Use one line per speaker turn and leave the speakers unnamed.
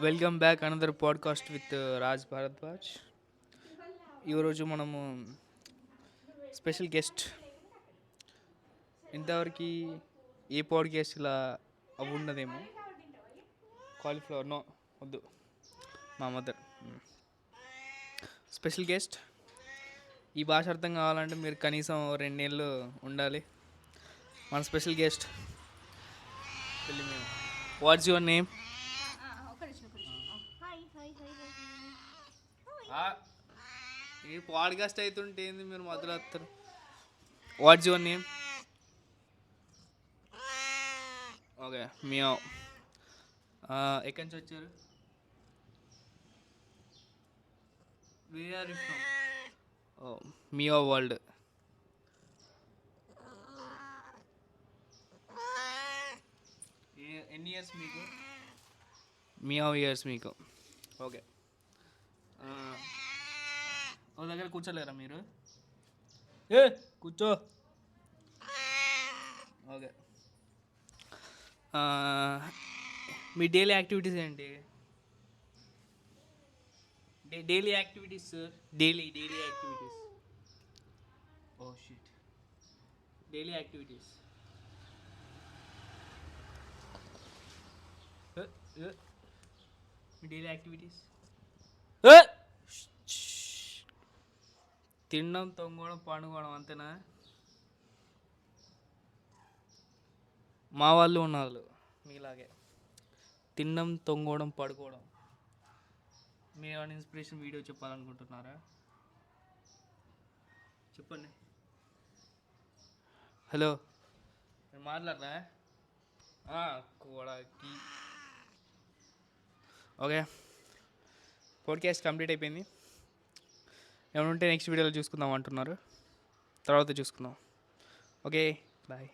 Welcome back another podcast with Raj Bharadwaj. ఈరోజు మనము special guest. ఇంతవరకు ఏ పాడ్కాస్ట్ ఇలా ఉన్నదేమో. కాలీఫ్లవర్ నో వద్దు, మా మదర్. Special guest. ఈ భాష అర్థం కావాలంటే మీరు కనీసం 2 నెలలు ఉండాలి. మన special guest. What's your name? ఈ పాడ్కాస్ట్ అవుతుంటే ఏంది మీరు మొదలు వస్తారు? What's your name? Okay, meow. ఎక్కడి నుంచి వచ్చారు? Where are you from? Oh, meow world. ఎన్ని ఇయర్స్ మీకు? మియావ్ ఇయర్స్ మీకు. ఓకే, ఒక దగ్గర కూర్చోలేరా మీరు? కూర్చో. ఓకే, మీ డైలీ యాక్టివిటీస్ ఏంటి? Daily activities sir, daily activities. Oh shit, daily activities. మీ డైలీ యాక్టివిటీస్ తినడం, తొంగడం, పండుకోవడం, అంతేనా? మా వాళ్ళు ఉన్నారు మీలాగే, తినడం, తొంగడం, పడుకోవడం. మీరు ఏమైనా ఇన్స్పిరేషన్ వీడియో చెప్పాలనుకుంటున్నారా? చెప్పండి. హలో, నేను మాట్లాడరా? కూడకి. ఓకే, పాడ్కాస్ట్ కంప్లీట్ అయిపోయింది. ఏమైనా ఉంటే నెక్స్ట్ వీడియోలో చూసుకుందాం అంటున్నారు, తర్వాత చూసుకుందాం. Okay, bye.